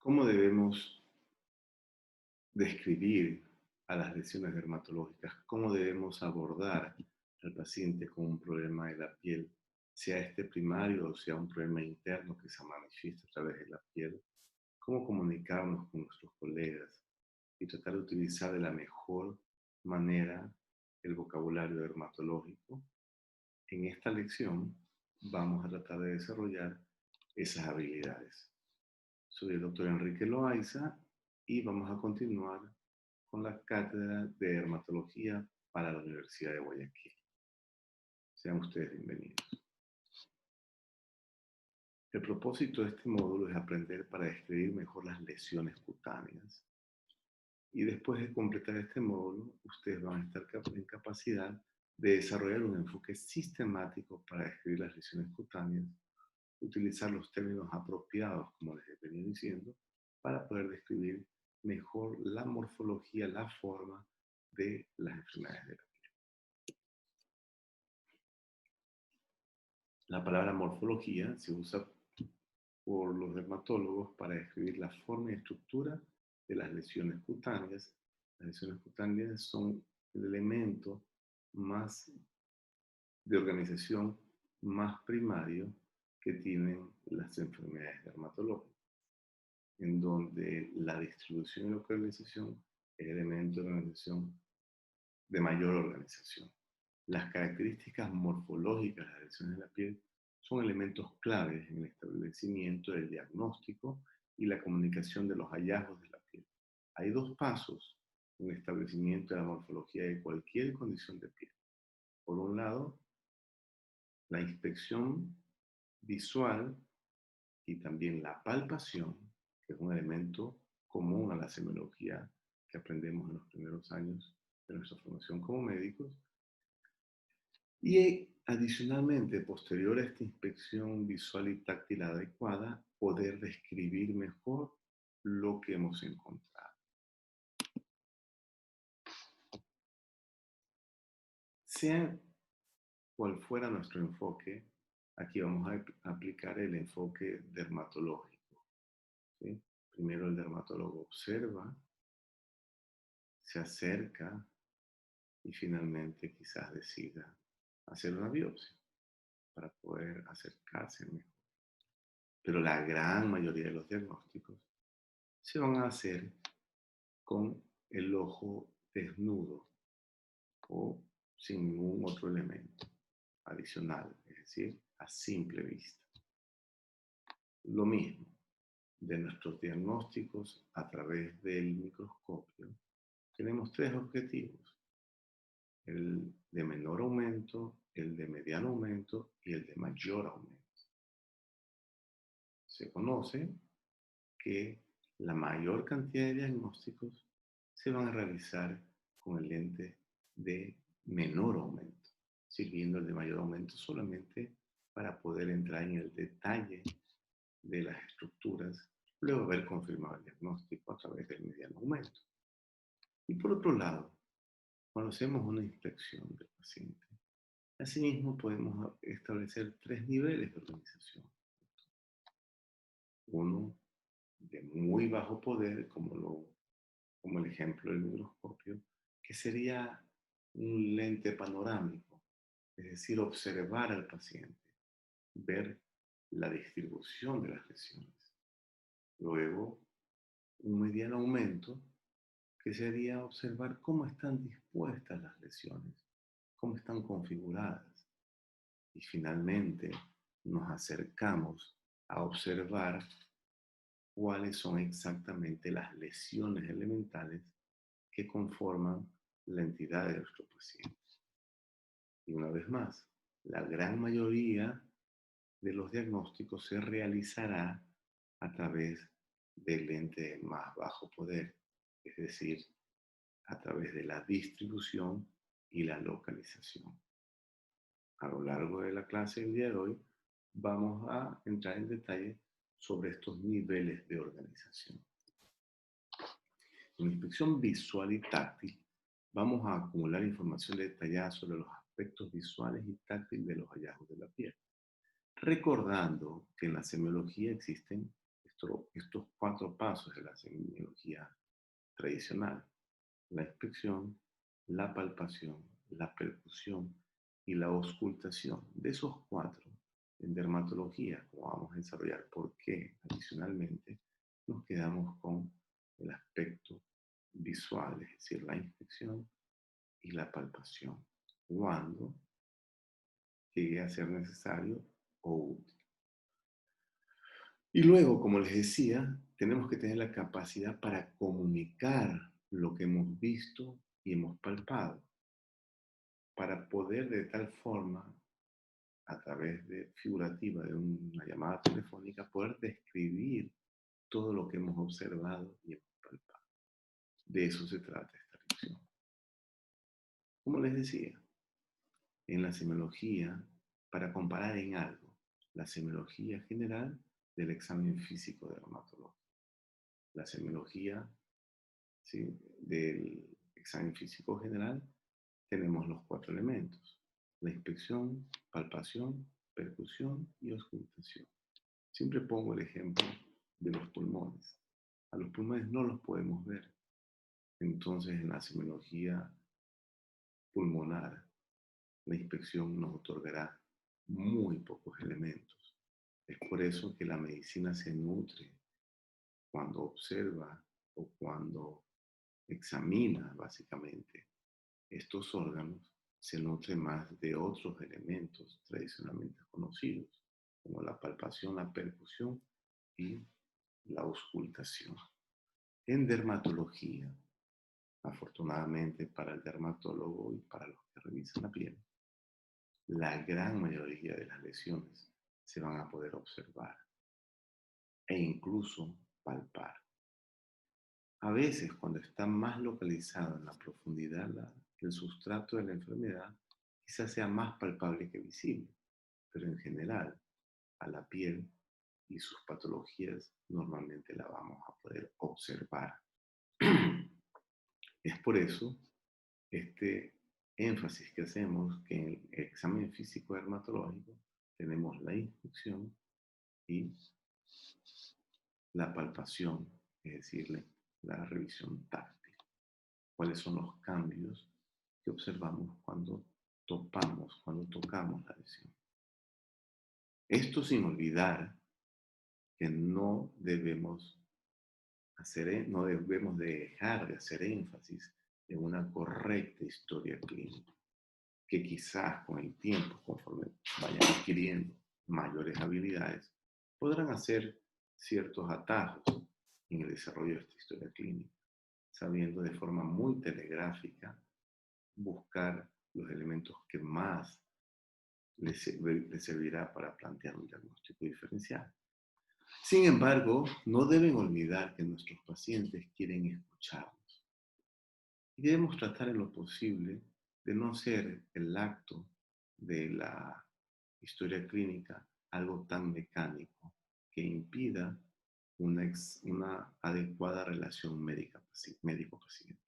¿Cómo debemos describir a las lesiones dermatológicas? ¿Cómo debemos abordar al paciente con un problema de la piel, sea este primario o sea un problema interno que se manifiesta a través de la piel? ¿Cómo comunicarnos con nuestros colegas y tratar de utilizar de la mejor manera el vocabulario dermatológico? En esta lección vamos a tratar de desarrollar esas habilidades. Soy el doctor Enrique Loaiza y vamos a continuar con la cátedra de dermatología para la Universidad de Guayaquil. Sean ustedes bienvenidos. El propósito de este módulo es aprender para describir mejor las lesiones cutáneas. Y después de completar este módulo, ustedes van a estar en capacidad de desarrollar un enfoque sistemático para describir las lesiones cutáneas, utilizar los términos apropiados, como les he venido diciendo, para poder describir mejor la morfología, la forma de las enfermedades de la piel. La palabra morfología se usa por los dermatólogos para describir la forma y estructura de las lesiones cutáneas. Las lesiones cutáneas son el elemento más de organización más primario que tienen las enfermedades dermatológicas, en donde la distribución y localización es el elemento de organización de mayor organización. Las características morfológicas de las lesiones de la piel son elementos claves en el establecimiento del diagnóstico y la comunicación de los hallazgos de la piel. Hay dos pasos en el establecimiento de la morfología de cualquier condición de piel. Por un lado, la inspección visual y también la palpación, que es un elemento común a la semiología que aprendemos en los primeros años de nuestra formación como médicos. Y adicionalmente, posterior a esta inspección visual y táctil adecuada, poder describir mejor lo que hemos encontrado. Sea cual fuera nuestro enfoque, aquí vamos a aplicar el enfoque dermatológico, ¿sí? Primero el dermatólogo observa, se acerca y finalmente quizás decida hacer una biopsia para poder acercarse mejor. Pero la gran mayoría de los diagnósticos se van a hacer con el ojo desnudo o sin ningún otro elemento adicional, es decir, a simple vista. Lo mismo de nuestros diagnósticos a través del microscopio, tenemos tres objetivos: el de menor aumento, el de mediano aumento y el de mayor aumento. Se conoce que la mayor cantidad de diagnósticos se van a realizar con el lente de menor aumento, sirviendo el de mayor aumento solamente para poder entrar en el detalle de las estructuras, luego haber confirmado el diagnóstico a través del mediano aumento. Y por otro lado, cuando hacemos una inspección del paciente, asimismo podemos establecer tres niveles de organización. Uno de muy bajo poder, como el ejemplo del microscopio, que sería un lente panorámico, es decir, observar al paciente, ver la distribución de las lesiones. Luego, un mediano aumento, que sería observar cómo están dispuestas las lesiones, cómo están configuradas. Y finalmente, nos acercamos a observar cuáles son exactamente las lesiones elementales que conforman la entidad de nuestro paciente. Y una vez más, la gran mayoría de los diagnósticos se realizará a través del lente de más bajo poder, es decir, a través de la distribución y la localización. A lo largo de la clase del día de hoy vamos a entrar en detalle sobre estos niveles de organización. En inspección visual y táctil vamos a acumular información detallada sobre los aspectos visuales y táctiles de los hallazgos de la piel, recordando que en la semiología existen estos 4 pasos de la semiología tradicional: la inspección, la palpación, la percusión y la auscultación. De esos 4, en dermatología, como vamos a desarrollar por qué adicionalmente, nos quedamos con el aspecto visual, es decir, la inspección y la palpación, cuando llegue a ser necesario o útil. Y luego, como les decía, tenemos que tener la capacidad para comunicar lo que hemos visto y hemos palpado, para poder de tal forma, a través de figurativa de una llamada telefónica, poder describir todo lo que hemos observado y hemos palpado. De eso se trata esta lección. Como les decía, en la semiología, para comparar en algo, la semiología general del examen físico dermatológico, la semiología, ¿sí?, del examen físico general, tenemos los 4 elementos: la inspección, palpación, percusión y auscultación. Siempre pongo el ejemplo de los pulmones. A los pulmones no los podemos ver. Entonces, en la semiología pulmonar, la inspección nos otorgará muy pocos elementos. Es por eso que la medicina se nutre cuando observa o cuando examina básicamente estos órganos, se nutre más de otros elementos tradicionalmente conocidos, como la palpación, la percusión y la auscultación. En dermatología, afortunadamente para el dermatólogo y para los que revisan la piel, la gran mayoría de las lesiones se van a poder observar e incluso palpar. A veces, cuando está más localizado en la profundidad el sustrato de la enfermedad, quizás sea más palpable que visible, pero en general, a la piel y sus patologías normalmente la vamos a poder observar. Es por eso este énfasis que hacemos que en el examen físico dermatológico tenemos la inspección y la palpación, es decir, la revisión táctil. ¿Cuáles son los cambios que observamos cuando cuando tocamos la lesión? Esto sin olvidar que no debemos dejar de hacer énfasis en una correcta historia clínica, que quizás con el tiempo, conforme vayan adquiriendo mayores habilidades, podrán hacer ciertos atajos en el desarrollo de esta historia clínica, sabiendo de forma muy telegráfica buscar los elementos que más les servirá para plantear un diagnóstico diferencial. Sin embargo, no deben olvidar que nuestros pacientes quieren escucharnos y debemos tratar en lo posible de no hacer el acto de la historia clínica algo tan mecánico que impida una adecuada relación médico-paciente.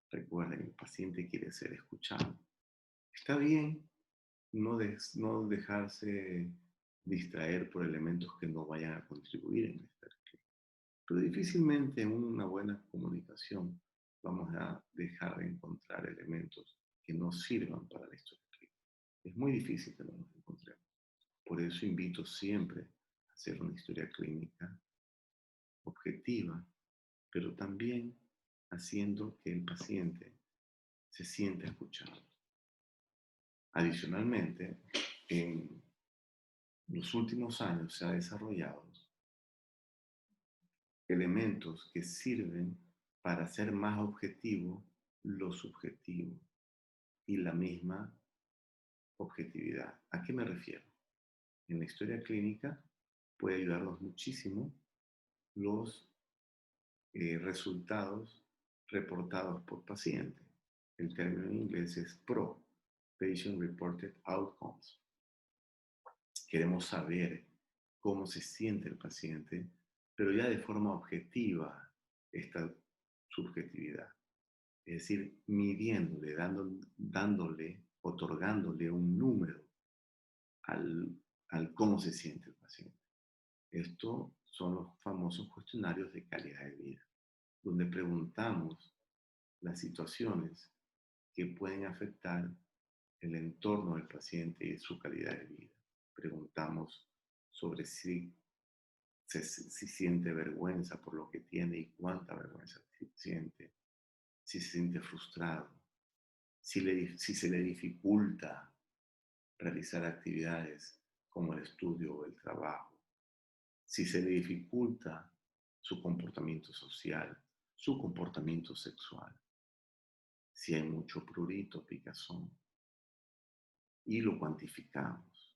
Recuerden, el paciente quiere ser escuchado. Está bien no dejarse distraer por elementos que no vayan a contribuir en esta clínica, pero difícilmente en una buena comunicación vamos a dejar de encontrar elementos que no sirvan para la historia clínica. Es muy difícil que no los encontremos. Por eso invito siempre a hacer una historia clínica objetiva, pero también haciendo que el paciente se sienta escuchado. Adicionalmente, en los últimos años se han desarrollado elementos que sirven para hacer más objetivo lo subjetivo y la misma objetividad. ¿A qué me refiero? En la historia clínica puede ayudarnos muchísimo los resultados reportados por paciente. El término en inglés es PRO, Patient Reported Outcomes. Queremos saber cómo se siente el paciente, pero ya de forma objetiva esta subjetividad. Es decir, midiéndole, otorgándole un número al cómo se siente el paciente. Esto son los famosos cuestionarios de calidad de vida, donde preguntamos las situaciones que pueden afectar el entorno del paciente y su calidad de vida. Preguntamos sobre si siente vergüenza por lo que tiene y cuánta vergüenza siente, si se siente frustrado, si se le dificulta realizar actividades como el estudio o el trabajo, si se le dificulta su comportamiento social, su comportamiento sexual, si hay mucho prurito, picazón, y lo cuantificamos.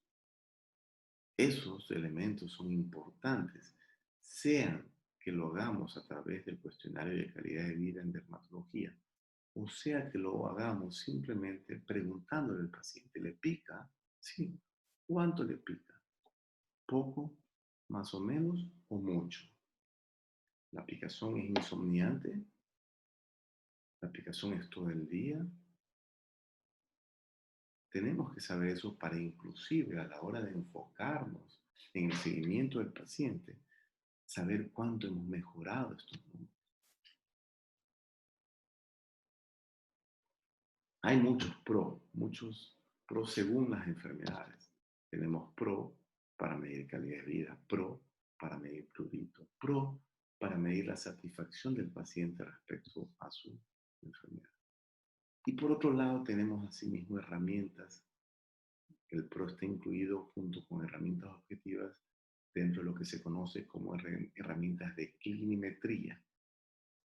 Esos elementos son importantes, sean que lo hagamos a través del cuestionario de calidad de vida en dermatología, o sea que lo hagamos simplemente preguntándole al paciente, ¿le pica? Sí. ¿Cuánto le pica? ¿Poco, más o menos, o mucho? ¿La picazón es insomniante? ¿La picazón es todo el día? Tenemos que saber eso para inclusive a la hora de enfocarnos en el seguimiento del paciente, saber cuánto hemos mejorado estos números. Hay muchos pros según las enfermedades. Tenemos pro para medir calidad de vida, pro para medir prurito, pro para medir la satisfacción del paciente respecto a su enfermedad. Y por otro lado tenemos asimismo herramientas. El PRO está incluido junto con herramientas objetivas dentro de lo que se conoce como herramientas de clinimetría,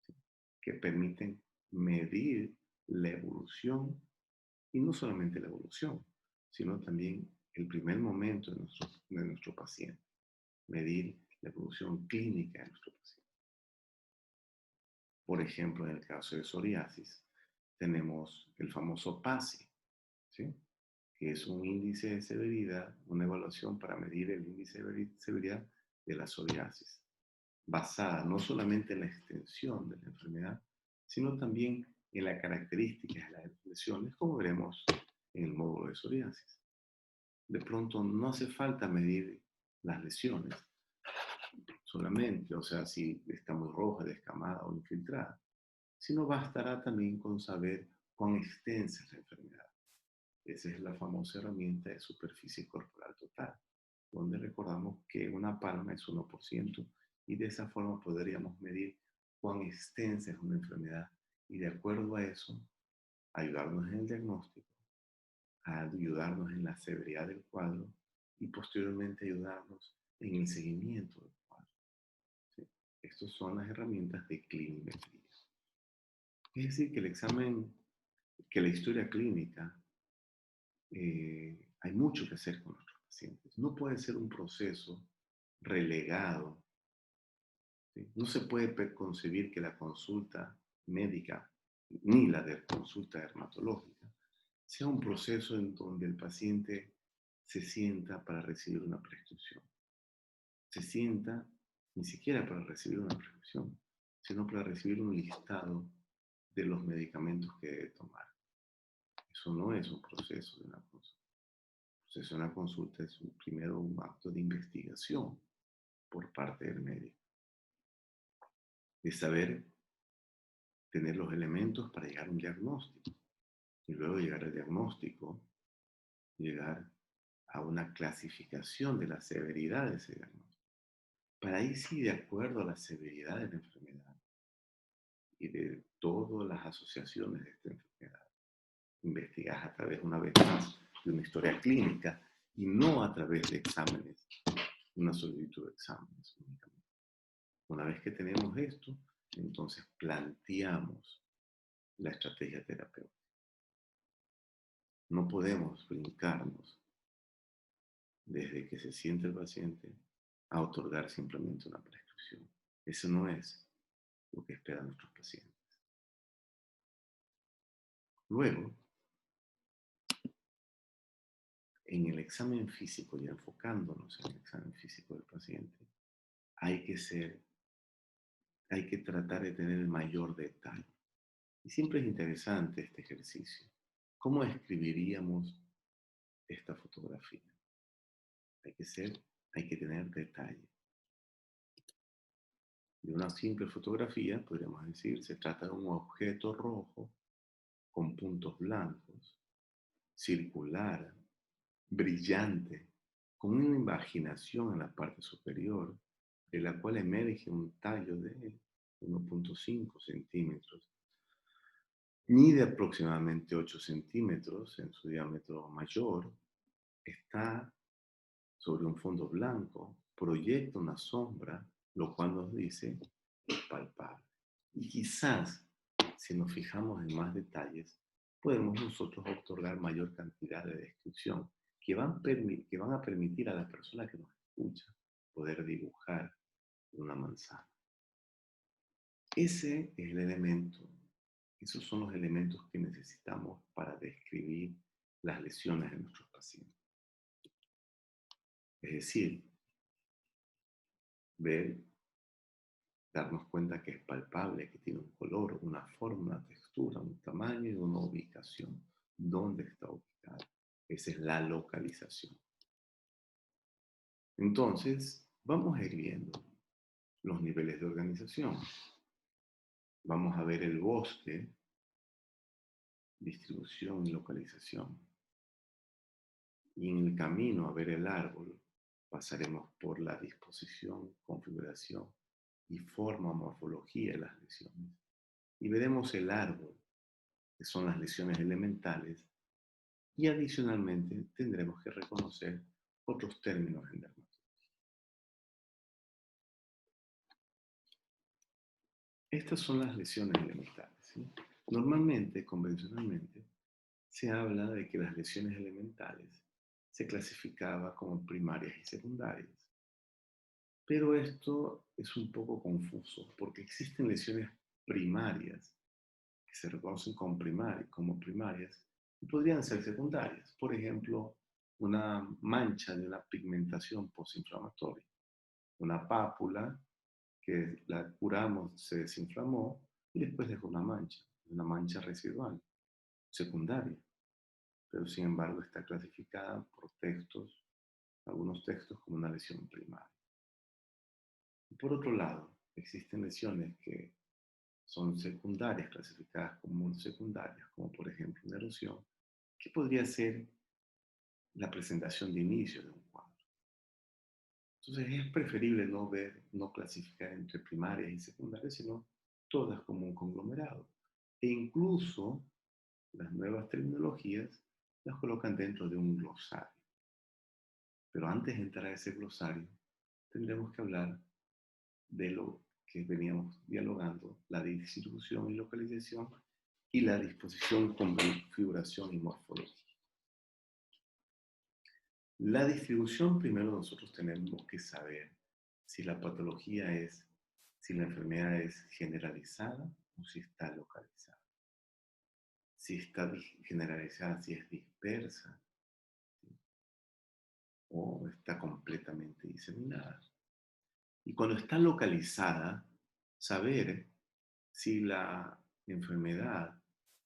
¿sí? Que permiten medir la evolución, y no solamente la evolución, sino también el primer momento de nuestro paciente, medir la evolución clínica de nuestro paciente. Por ejemplo, en el caso de psoriasis, tenemos el famoso PASI, ¿sí? Que es un índice de severidad, una evaluación para medir el índice de severidad de la psoriasis, basada no solamente en la extensión de la enfermedad, sino también en las características de las lesiones, como veremos en el módulo de psoriasis. De pronto no hace falta medir las lesiones solamente, o sea, si está muy roja, descamada o infiltrada, sino bastará también con saber cuán extensa es la enfermedad. Esa es la famosa herramienta de superficie corporal total, donde recordamos que una palma es 1% y de esa forma podríamos medir cuán extensa es una enfermedad y de acuerdo a eso ayudarnos en el diagnóstico, ayudarnos en la severidad del cuadro y posteriormente ayudarnos en el seguimiento del cuadro. ¿Sí? Estas son las herramientas de clinimetría. Es decir, que el examen, que la historia clínica, hay mucho que hacer con nuestros pacientes. No puede ser un proceso relegado, ¿sí? No se puede concebir que la consulta médica ni la de consulta dermatológica sea un proceso en donde el paciente se sienta para recibir una prescripción. Se sienta ni siquiera para recibir una prescripción, sino para recibir un listado de los medicamentos que debe tomar. Eso no es un proceso de una consulta. El proceso de una consulta es primero un acto de investigación por parte del médico, de saber tener los elementos para llegar a un diagnóstico y luego llegar al diagnóstico, llegar a una clasificación de la severidad de ese diagnóstico. Para ahí sí, de acuerdo a la severidad de la enfermedad y de todas las asociaciones de esta enfermedad, investigar a través, una vez más, de una historia clínica y no a través de exámenes, una solicitud de exámenes únicamente. Una vez que tenemos esto, entonces planteamos la estrategia terapéutica. No podemos brincarnos desde que se siente el paciente a otorgar simplemente una prescripción. Eso no es lo que esperan nuestros pacientes. Luego, en el examen físico y enfocándonos en el examen físico del paciente, hay que tratar de tener el mayor detalle. Y siempre es interesante este ejercicio. ¿Cómo escribiríamos esta fotografía? Hay que tener detalle. De una simple fotografía, podríamos decir, se trata de un objeto rojo con puntos blancos, circular, brillante, con una invaginación en la parte superior, de la cual emerge un tallo de 1,5 centímetros. Mide aproximadamente 8 centímetros en su diámetro mayor, está sobre un fondo blanco, proyecta una sombra, lo cual nos dice es palpable. Y quizás, si nos fijamos en más detalles, podemos nosotros otorgar mayor cantidad de descripción que van a permitir a la persona que nos escucha poder dibujar una manzana. Ese es el elemento, esos son los elementos que necesitamos para describir las lesiones de nuestros pacientes. Es decir, ver, darnos cuenta que es palpable, que tiene un color, una forma, una textura, un tamaño y una ubicación. ¿Dónde está ubicada? Esa es la localización. Entonces, vamos a ir viendo los niveles de organización. Vamos a ver el bosque, distribución y localización. Y en el camino a ver el árbol, pasaremos por la disposición, configuración y forma o morfología de las lesiones. Y veremos el árbol, que son las lesiones elementales, y adicionalmente tendremos que reconocer otros términos en dermatología. Estas son las lesiones elementales, ¿sí? Normalmente, convencionalmente, se habla de que las lesiones elementales se clasificaba como primarias y secundarias. Pero esto es un poco confuso porque existen lesiones primarias que se reconocen como primarias y podrían ser secundarias. Por ejemplo, una mancha de una pigmentación postinflamatoria, una pápula que la curamos, se desinflamó y después dejó una mancha residual, secundaria, pero sin embargo está clasificada por textos, algunos textos como una lesión primaria. Y por otro lado, existen lesiones que son secundarias, clasificadas como secundarias, como por ejemplo una erosión, que podría ser la presentación de inicio de un cuadro. Entonces es preferible no clasificar entre primarias y secundarias, sino todas como un conglomerado. E incluso las nuevas terminologías las colocan dentro de un glosario. Pero antes de entrar a ese glosario, tendremos que hablar de lo que veníamos dialogando, la distribución y localización y la disposición, configuración y morfología. La distribución, primero nosotros tenemos que saber si la patología es, si la enfermedad es generalizada o si está localizada. Si está generalizada, si es dispersa, ¿sí? O está completamente diseminada. Y cuando está localizada, saber si la enfermedad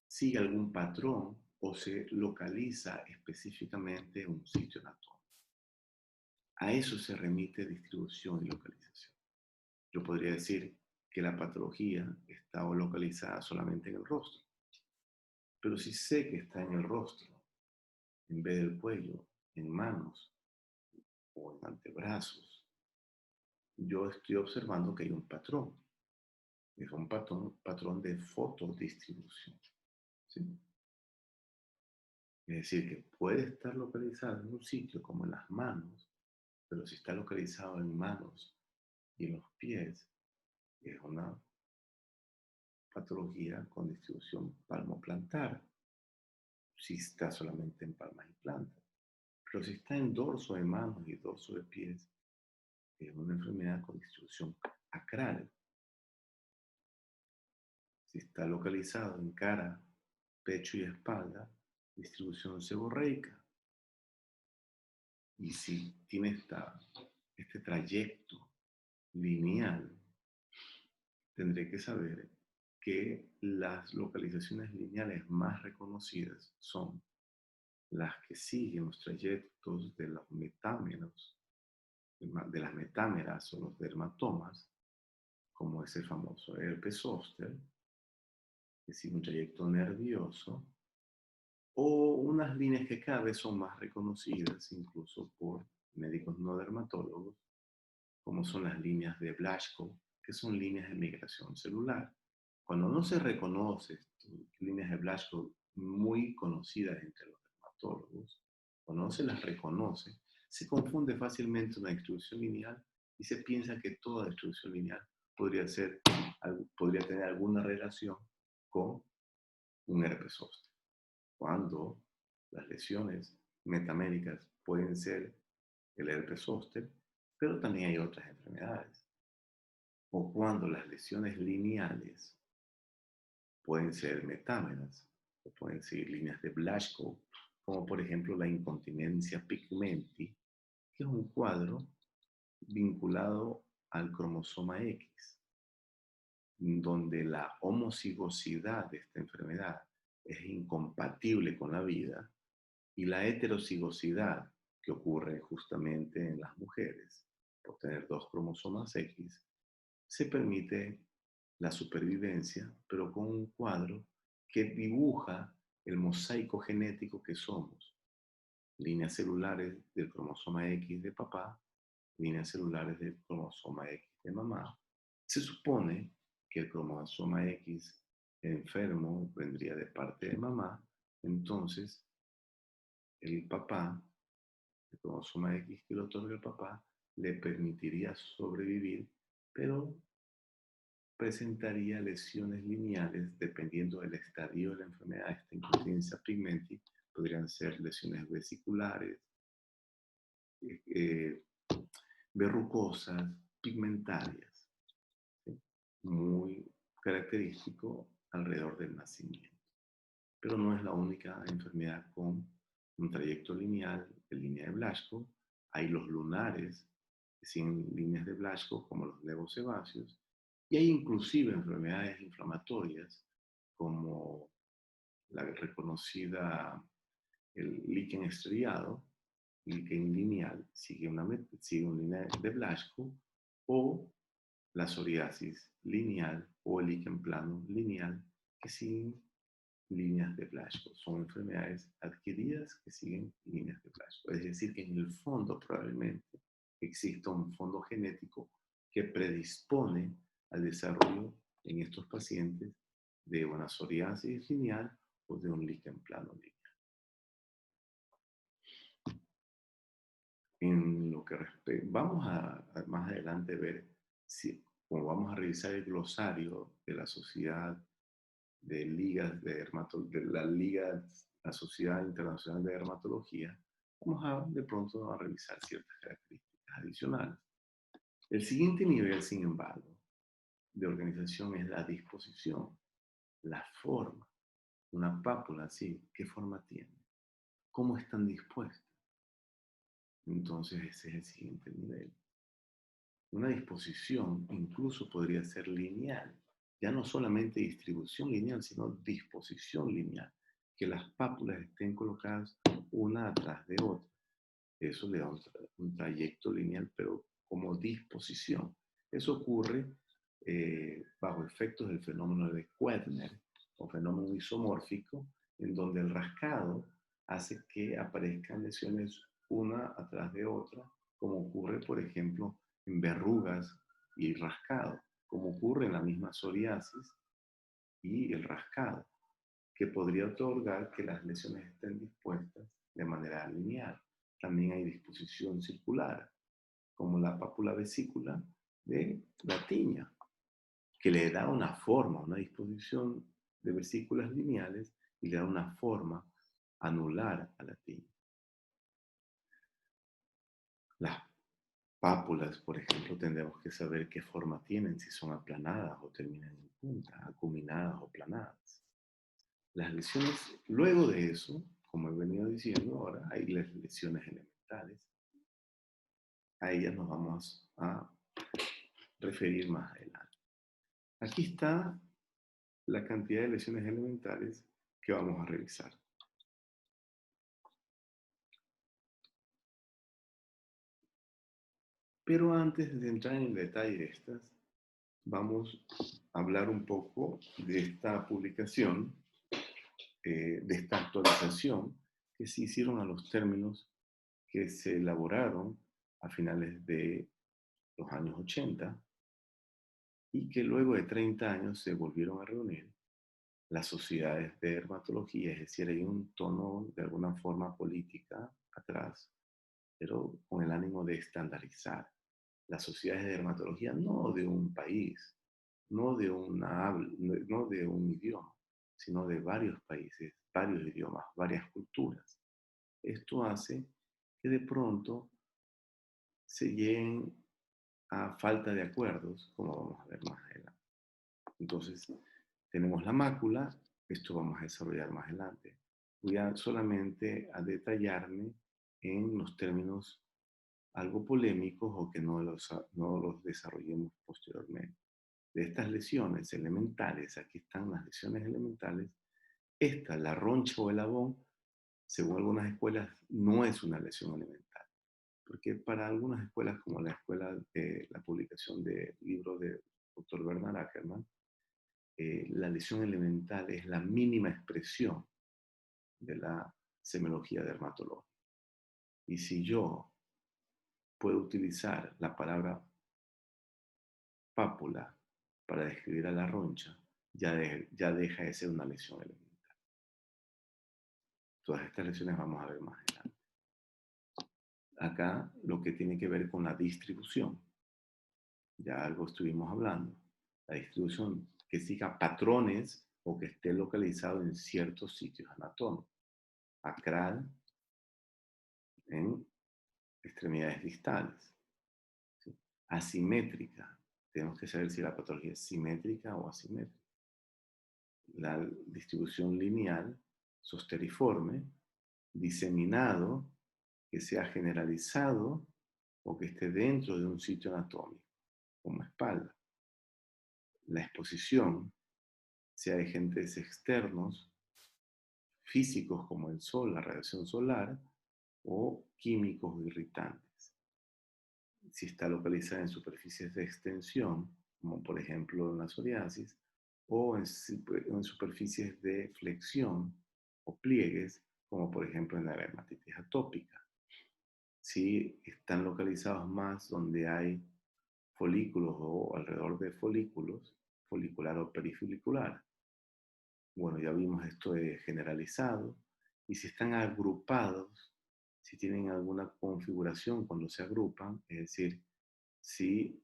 sigue algún patrón o se localiza específicamente en un sitio anatómico. A eso se remite distribución y localización. Yo podría decir que la patología está localizada solamente en el rostro, pero si sé que está en el rostro, en vez del cuello, en manos o en antebrazos, yo estoy observando que hay un patrón. Es un patrón de fotodistribución, ¿sí? Es decir, que puede estar localizado en un sitio como en las manos, pero si está localizado en manos y en los pies, es una patología con distribución palmoplantar, si está solamente en palmas y plantas. Pero si está en dorso de manos y dorso de pies, es una enfermedad con distribución acral. Si está localizado en cara, pecho y espalda, distribución seborreica. Y si tiene este trayecto lineal, tendré que saber que las localizaciones lineales más reconocidas son las que siguen los trayectos de los metámeros, de las metámeras o los dermatomas, como ese famoso herpes zóster, que sigue un trayecto nervioso, o unas líneas que cada vez son más reconocidas, incluso por médicos no dermatólogos, como son las líneas de Blaschko, que son líneas de migración celular. Cuando no se reconoce estas líneas de Blaschko muy conocidas entre los dermatólogos, cuando no se las reconoce, se confunde fácilmente una distribución lineal y se piensa que toda distribución lineal podría tener alguna relación con un herpes zóster, cuando las lesiones metamédicas pueden ser el herpes zóster, pero también hay otras enfermedades. O cuando las lesiones lineales pueden ser metámeras, o pueden ser líneas de Blaschko, como por ejemplo la incontinencia pigmenti, que es un cuadro vinculado al cromosoma X, donde la homocigosidad de esta enfermedad es incompatible con la vida y la heterocigosidad que ocurre justamente en las mujeres por tener dos cromosomas X, se permite la supervivencia, pero con un cuadro que dibuja el mosaico genético que somos. Líneas celulares del cromosoma X de papá, líneas celulares del cromosoma X de mamá. Se supone que el cromosoma X enfermo vendría de parte de mamá, entonces el papá, el cromosoma X que lo otorga el papá, le permitiría sobrevivir, pero presentaría lesiones lineales dependiendo del estadio de la enfermedad. Esta incontinencia pigmenti podrían ser lesiones vesiculares, eh, verrucosas, pigmentarias, ¿sí? Muy característico alrededor del nacimiento. Pero no es la única enfermedad con un trayecto lineal de línea de Blaschko. Hay los lunares sin líneas de Blaschko, como los levosebáceos, y hay inclusive enfermedades inflamatorias como la reconocida el líquen estriado, líquen lineal, sigue una línea de Blaschko, o la psoriasis lineal o el líquen plano lineal, que siguen líneas de Blaschko. Son enfermedades adquiridas que siguen líneas de Blaschko. Es decir, que en el fondo probablemente exista un fondo genético que predispone al desarrollo en estos pacientes de una psoriasis lineal o de un líquen plano lineal. En lo que vamos a más adelante ver si, como vamos a revisar el glosario de la sociedad de ligas de la Liga, la Sociedad Internacional de Dermatología, vamos a de pronto a revisar ciertas características adicionales. El siguiente nivel, sin embargo, de organización es la disposición, la forma. Una pápula, sí, ¿qué forma tiene? ¿Cómo están dispuestas? Entonces ese es el siguiente nivel. Una disposición incluso podría ser lineal, ya no solamente distribución lineal, sino disposición lineal, que las pápulas estén colocadas una atrás de otra. Eso le da un trayecto lineal, pero como disposición. Eso ocurre bajo efectos del fenómeno de Koedner o fenómeno isomórfico, en donde el rascado hace que aparezcan lesiones una atrás de otra, como ocurre, por ejemplo, en verrugas y rascado, como ocurre en la misma psoriasis y el rascado, que podría otorgar que las lesiones estén dispuestas de manera lineal. También hay disposición circular, como la pápula vesícula de la tiña, que le da una forma, una disposición de vesículas lineales y le da una forma anular a la tiña. Las pápulas, por ejemplo, tendremos que saber qué forma tienen, si son aplanadas o terminan en punta, acuminadas o planadas. Las lesiones, luego de eso, como he venido diciendo ahora, hay las lesiones elementales. A ellas nos vamos a referir más adelante. Aquí está la cantidad de lesiones elementales que vamos a revisar. Pero antes de entrar en el detalle de estas, vamos a hablar un poco de esta publicación, de esta actualización que se hicieron a los términos que se elaboraron a finales de los años 80 y que luego de 30 años se volvieron a reunir las sociedades de dermatología, es decir, hay un tono de alguna forma política atrás, pero con el ánimo de estandarizar las sociedades de dermatología, no de un país, no de no de un idioma, sino de varios países, varios idiomas, varias culturas. Esto hace que de pronto se lleguen a falta de acuerdos, como vamos a ver más adelante. Entonces, tenemos la mácula, esto vamos a desarrollar más adelante. Voy a solamente a detallarme en los términos algo polémicos o que no los desarrollemos posteriormente. De estas lesiones elementales, aquí están las lesiones elementales, esta, la roncha o el abón, según algunas escuelas, no es una lesión elemental, porque para algunas escuelas, como la escuela de la publicación del libro de Dr. Bernard Ackerman, la lesión elemental es la mínima expresión de la semiología dermatológica. Y si yo puedo utilizar la palabra pápula para describir a la roncha, ya deja de ser una lesión elemental. Todas estas lesiones vamos a ver más adelante. Acá lo que tiene que ver con la distribución, ya algo estuvimos hablando, la distribución que siga patrones o que esté localizado en ciertos sitios anatómicos, acral, en extremidades distales, ¿sí? Asimétrica, tenemos que saber si la patología es simétrica o asimétrica. La distribución lineal, zosteriforme, diseminado, que sea generalizado o que esté dentro de un sitio anatómico, como espalda. La exposición, sea de agentes externos, físicos como el sol, la radiación solar, o químicos irritantes. Si está localizada en superficies de extensión, como por ejemplo en la psoriasis, o en superficies de flexión o pliegues, como por ejemplo en la dermatitis atópica. Si están localizados más donde hay folículos o alrededor de folículos, folicular o perifolicular. Bueno, ya vimos esto de generalizado. Y si están agrupados, si tienen alguna configuración cuando se agrupan, es decir, si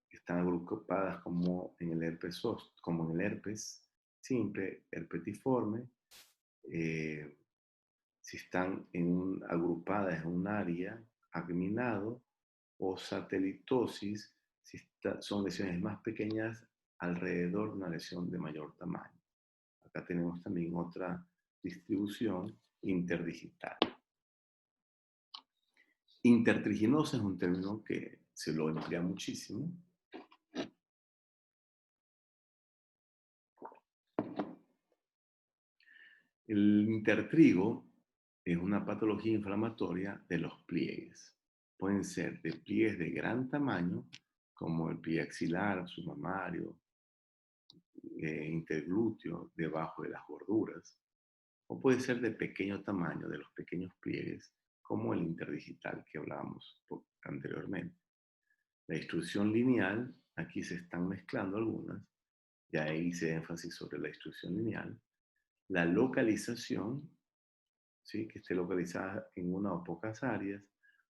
están agrupadas como en el herpes, como en el herpes simple, herpetiforme, si están agrupadas en un área, agminado, o satelitosis, si son lesiones más pequeñas alrededor de una lesión de mayor tamaño. Acá tenemos también otra distribución interdigital. Intertriginosa es un término que se lo emplea muchísimo. El intertrigo es una patología inflamatoria de los pliegues. Pueden ser de pliegues de gran tamaño, como el pliegue axilar, submamario, interglúteo, debajo de las gorduras, o puede ser de pequeño tamaño, de los pequeños pliegues, como el interdigital que hablábamos anteriormente. La distribución lineal, aquí se están mezclando algunas, ya ahí hice énfasis sobre la distribución lineal. La localización, ¿sí? Que esté localizada en una o pocas áreas.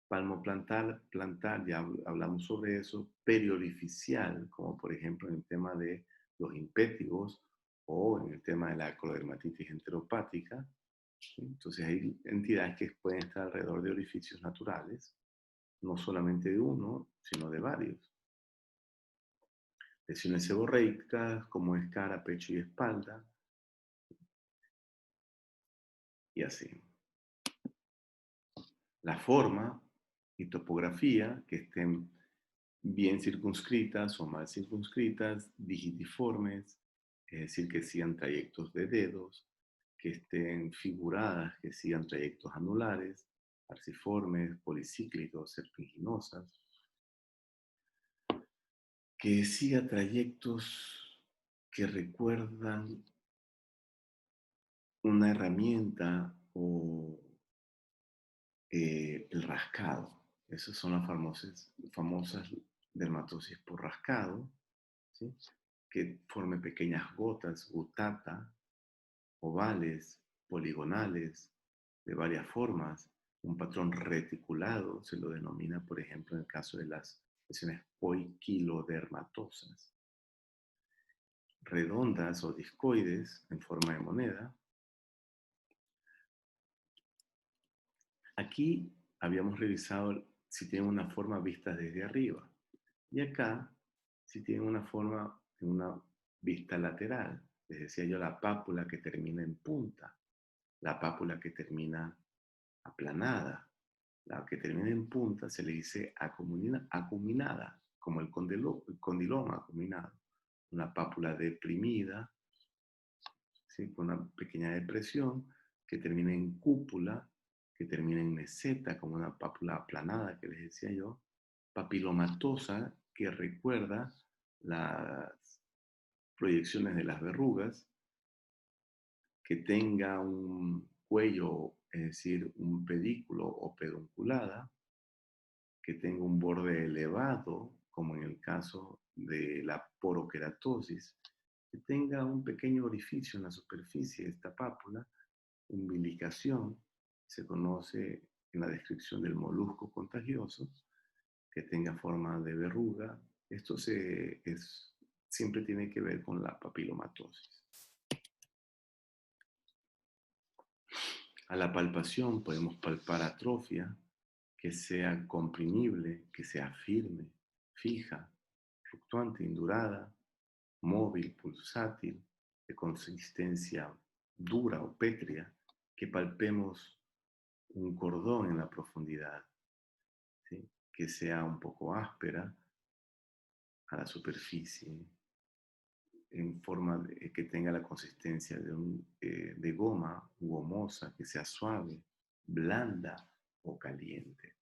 Palmoplantar, plantar, ya hablamos sobre eso. Periorificial, como por ejemplo en el tema de los impétigos o en el tema de la ectodermatitis enteropática. ¿Sí? Entonces hay entidades que pueden estar alrededor de orificios naturales, no solamente de uno, sino de varios. Lesiones seborreicas, como es cara, pecho y espalda, y así. La forma y topografía, que estén bien circunscritas o mal circunscritas, digitiformes, es decir, que sigan trayectos de dedos, que estén figuradas, que sigan trayectos anulares, arciformes, policíclicos, serpiginosas, que siga trayectos que recuerdan una herramienta o el rascado. Esas son las famosas dermatosis por rascado, ¿sí? Que forme pequeñas gotas, gutata, ovales, poligonales, de varias formas, un patrón reticulado, se lo denomina, por ejemplo, en el caso de las lesiones poiquilodermatosas, redondas o discoides en forma de moneda. Aquí habíamos revisado si tienen una forma vista desde arriba y acá si tienen una forma en una vista lateral. Les decía yo la pápula que termina en punta, la pápula que termina aplanada. La que termina en punta se le dice acuminada, como el condiloma acuminado. Una pápula deprimida, ¿sí? Con una pequeña depresión, que termina en cúpula, que termina en meseta, como una pápula aplanada que les decía yo. Papilomatosa, que recuerda las proyecciones de las verrugas, que tenga un cuello, es decir, un pedículo o pedunculada, que tenga un borde elevado, como en el caso de la porokeratosis, que tenga un pequeño orificio en la superficie de esta pápula, umbilicación, se conoce en la descripción del molusco contagioso, que tenga forma de verruga. Esto siempre tiene que ver con la papilomatosis. A la palpación podemos palpar atrofia, que sea comprimible, que sea firme, fija, fluctuante, indurada, móvil, pulsátil, de consistencia dura o pétrea, que palpemos un cordón en la profundidad, ¿sí? Que sea un poco áspera a la superficie, en forma que tenga la consistencia de goma, gomosa, que sea suave, blanda o caliente.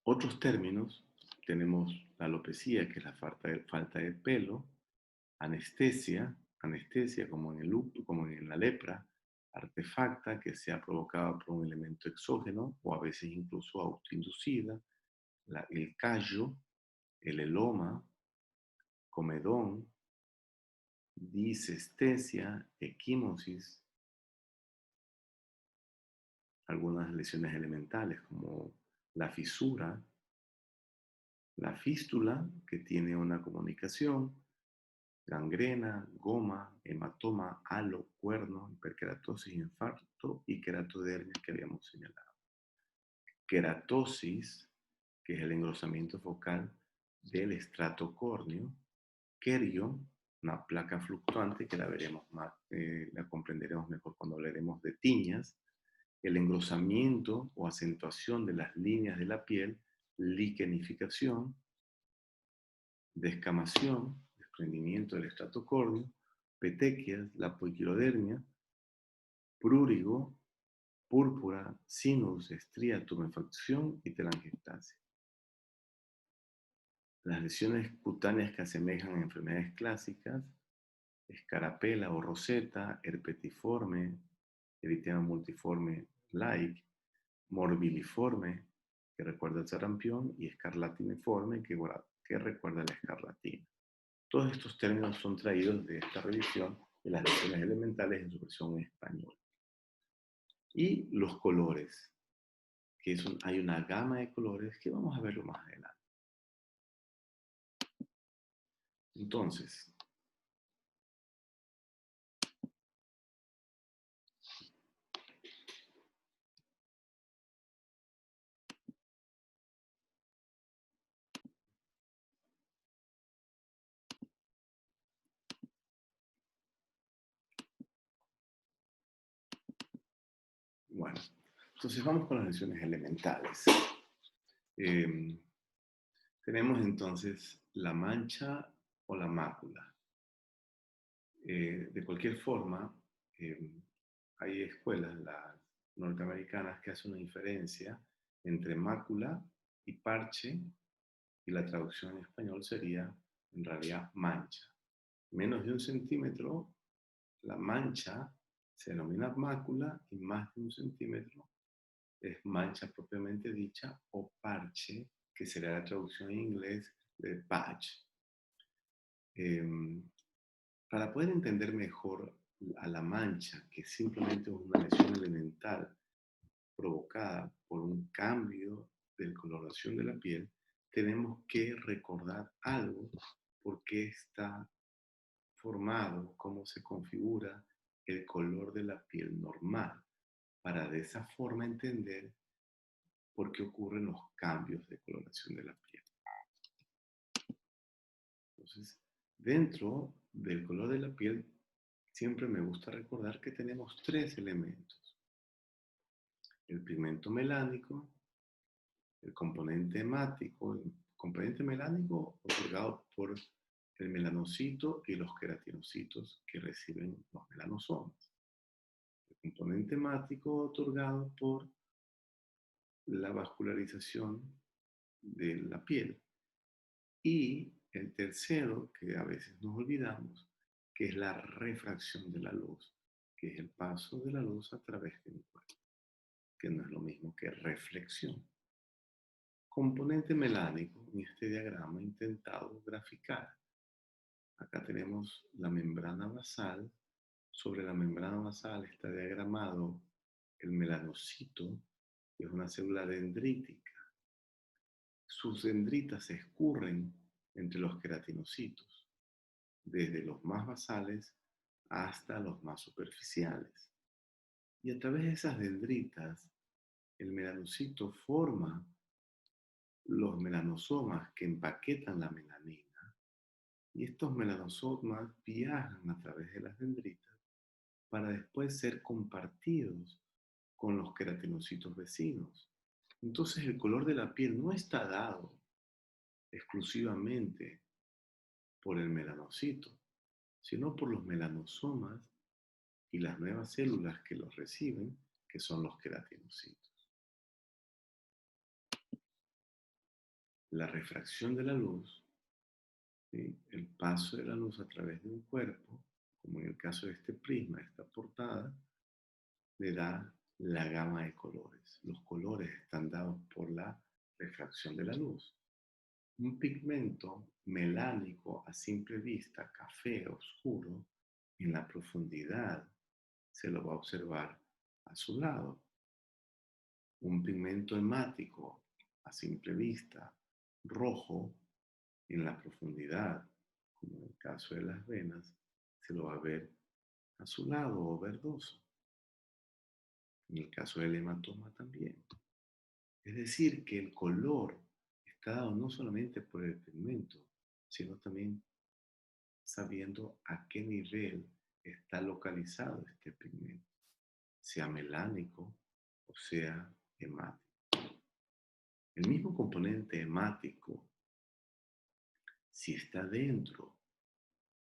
Otros términos, tenemos la alopecia, que es la falta de pelo, anestesia como como en la lepra, artefacta, que sea provocada por un elemento exógeno o a veces incluso autoinducida, el callo, el eloma, comedón, disestesia, equimosis, algunas lesiones elementales como la fisura, la fístula, que tiene una comunicación, gangrena, goma, hematoma, halo, cuerno, hiperkeratosis, infarto y queratodermia que habíamos señalado. Queratosis, que es el engrosamiento focal del estrato córneo. Querio, una placa fluctuante que la veremos más, la comprenderemos mejor cuando hablaremos de tiñas. El engrosamiento o acentuación de las líneas de la piel, liquenificación, descamación, desprendimiento del estrato córneo, petequias, la poiquilodermia, prurigo, púrpura, sinus, estría, tumefacción y telangiectasia. Las lesiones cutáneas que asemejan a enfermedades clásicas, escarapela o roseta, herpetiforme, eritema multiforme like, morbiliforme, que recuerda el sarampión, y escarlatiniforme, que recuerda la escarlatina. Todos estos términos son traídos de esta revisión de las lesiones elementales en su versión en español. Y los colores, hay una gama de colores que vamos a verlo más adelante. Entonces, bueno, entonces vamos con las lesiones elementales. Tenemos entonces la mancha o la mácula. De cualquier forma, hay escuelas, las norteamericanas, que hacen una diferencia entre mácula y parche, y la traducción en español sería en realidad mancha. Menos de 1 centímetro, la mancha se denomina mácula y más de 1 centímetro es mancha propiamente dicha o parche, que será la traducción en inglés de patch. Em, para poder entender mejor a la mancha, que simplemente es una lesión elemental provocada por un cambio de coloración de la piel, tenemos que recordar algo, por qué está formado, cómo se configura el color de la piel normal, para de esa forma entender por qué ocurren los cambios de coloración de la piel. Entonces, dentro del color de la piel, siempre me gusta recordar que tenemos 3 elementos: el pigmento melánico, el componente hemático, el componente melánico otorgado por el melanocito y los queratinocitos que reciben los melanosomas. El componente hemático otorgado por la vascularización de la piel. Y el tercero, que a veces nos olvidamos, que es la refracción de la luz, que es el paso de la luz a través de un cuerpo, que no es lo mismo que reflexión. Componente melánico, en este diagrama he intentado graficar. Acá tenemos la membrana basal. Sobre la membrana basal está diagramado el melanocito, que es una célula dendrítica. Sus dendritas se escurren entre los queratinocitos, desde los más basales hasta los más superficiales. Y a través de esas dendritas, el melanocito forma los melanosomas que empaquetan la melanina. Y estos melanosomas viajan a través de las dendritas para después ser compartidos con los queratinocitos vecinos. Entonces el color de la piel no está dado exclusivamente por el melanocito, sino por los melanosomas y las nuevas células que los reciben, que son los queratinocitos. La refracción de la luz, ¿sí?, el paso de la luz a través de un cuerpo, como en el caso de este prisma, esta portada, le da la gama de colores. Los colores están dados por la refracción de la luz. Un pigmento melánico a simple vista, café oscuro, en la profundidad se lo va a observar azulado. Un pigmento hemático a simple vista, rojo, en la profundidad, como en el caso de las venas, se lo va a ver azulado o verdoso. En el caso del hematoma también. Es decir, que el color está dado no solamente por el pigmento, sino también sabiendo a qué nivel está localizado este pigmento, sea melánico o sea hemático. El mismo componente hemático, si está dentro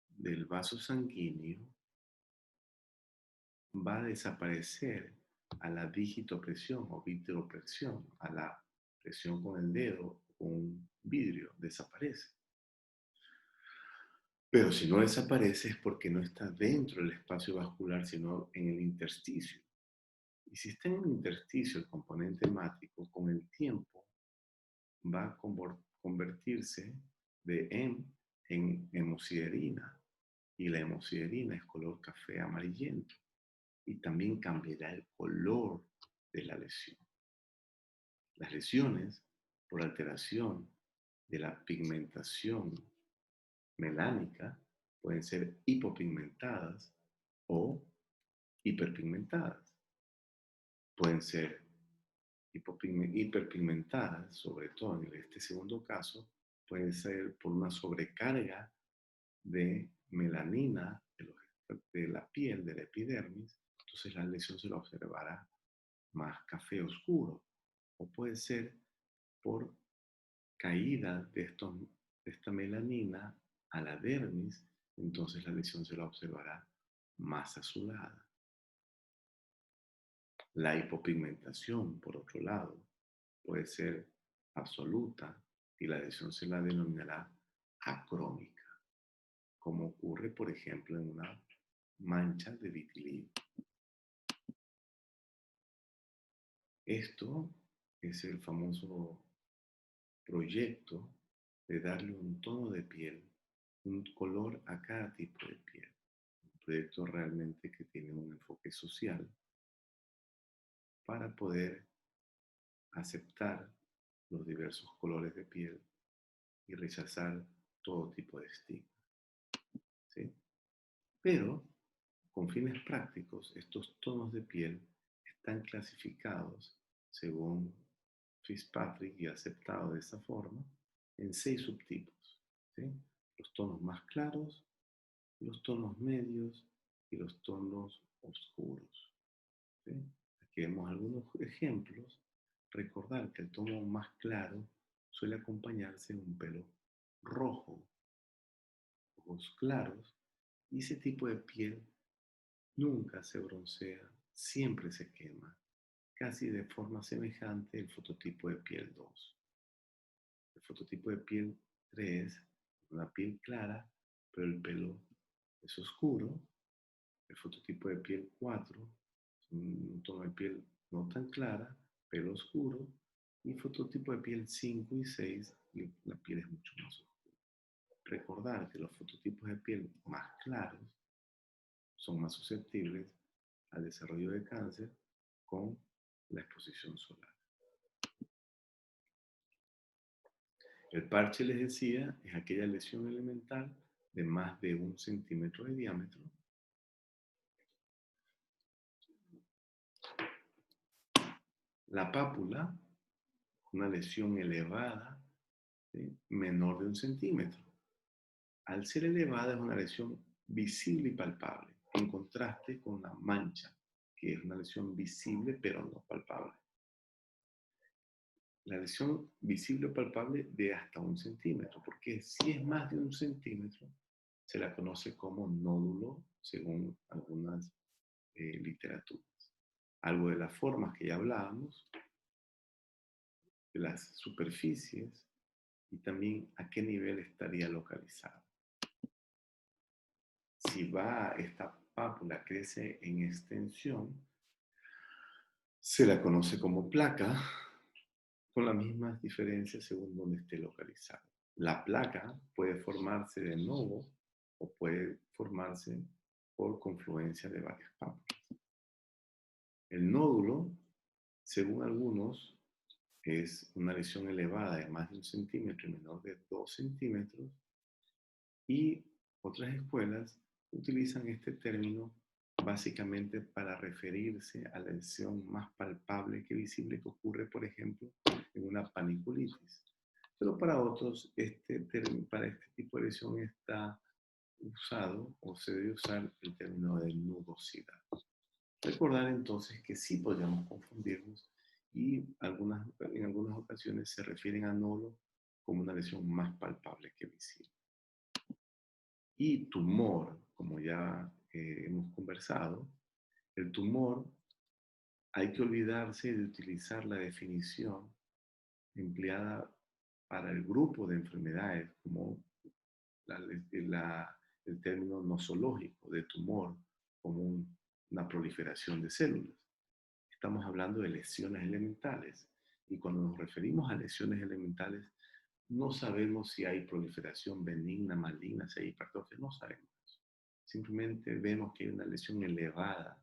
del vaso sanguíneo, va a desaparecer a la digitopresión o vitropresión, a la presión con el dedo o un vidrio, desaparece. Pero si no desaparece es porque no está dentro del espacio vascular, sino en el intersticio. Y si está en el intersticio el componente hemático, con el tiempo va a convertirse de en hemosiderina. Y la hemosiderina es color café amarillento. Y también cambiará el color de la lesión. Las lesiones por alteración de la pigmentación melánica pueden ser hipopigmentadas o hiperpigmentadas. Pueden ser hiperpigmentadas, sobre todo en este segundo caso, pueden ser por una sobrecarga de melanina de la piel, de la epidermis. Entonces la lesión se la observará más café oscuro. O puede ser por caída de esta melanina a la dermis, entonces la lesión se la observará más azulada. La hipopigmentación, por otro lado, puede ser absoluta y la lesión se la denominará acrómica, como ocurre, por ejemplo, en una mancha de vitiligo. Esto es el famoso proyecto de darle un tono de piel, un color a cada tipo de piel. Un proyecto realmente que tiene un enfoque social para poder aceptar los diversos colores de piel y rechazar todo tipo de estigma, ¿sí? Pero, con fines prácticos, estos tonos de piel están clasificados, según Fitzpatrick y aceptado de esa forma, en 6 subtipos, ¿sí? Los tonos más claros, los tonos medios y los tonos oscuros, ¿sí? Aquí vemos algunos ejemplos. Recordar que el tono más claro suele acompañarse de un pelo rojo, ojos claros, y ese tipo de piel nunca se broncea, siempre se quema, casi de forma semejante al fototipo de piel 2. El fototipo de piel 3 es una piel clara, pero el pelo es oscuro. El fototipo de piel 4 es un tono de piel no tan clara, pelo oscuro. Y fototipo de piel 5 y 6, la piel es mucho más oscura. Recordar que los fototipos de piel más claros son más susceptibles al desarrollo de cáncer con la exposición solar. El parche, les decía, es aquella lesión elemental de más de 1 centímetro de diámetro la pápula, una lesión elevada, ¿sí? Menor de 1 centímetro. Al ser elevada es una lesión visible y palpable, en contraste con la mancha, que es una lesión visible pero no palpable. La lesión visible o palpable de hasta 1 centímetro, porque si es más de 1 centímetro, se la conoce como nódulo, según algunas literaturas. Algo de las formas que ya hablábamos, de las superficies y también a qué nivel estaría localizado. Si esta pápula crece en extensión, se la conoce como placa, con las mismas diferencias según donde esté localizado. La placa puede formarse de nuevo o puede formarse por confluencia de varias pápulas. El nódulo, según algunos, es una lesión elevada de más de 1 centímetro y menor de 2 centímetros, y otras escuelas utilizan este término básicamente para referirse a la lesión más palpable que visible que ocurre, por ejemplo, en una paniculitis. Pero para otros, para este tipo de lesión está usado o se debe usar el término de nudosidad. Recordar entonces que sí podríamos confundirnos y en algunas ocasiones se refieren a nódulo como una lesión más palpable que visible. Y tumor, como ya hemos conversado, el tumor hay que olvidarse de utilizar la definición empleada para el grupo de enfermedades, como el término nosológico de tumor, como una proliferación de células. Estamos hablando de lesiones elementales. Y cuando nos referimos a lesiones elementales, no sabemos si hay proliferación benigna, maligna, si hay hipertrofia, no sabemos. Simplemente vemos que hay una lesión elevada,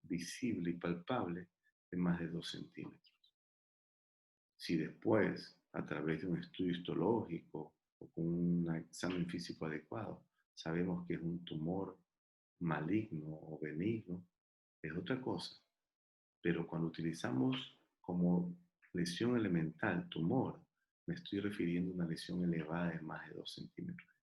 visible y palpable de más de 2 centímetros. Si después, a través de un estudio histológico o con un examen físico adecuado, sabemos que es un tumor maligno o benigno, es otra cosa. Pero cuando utilizamos como lesión elemental tumor, me estoy refiriendo a una lesión elevada de más de 2 centímetros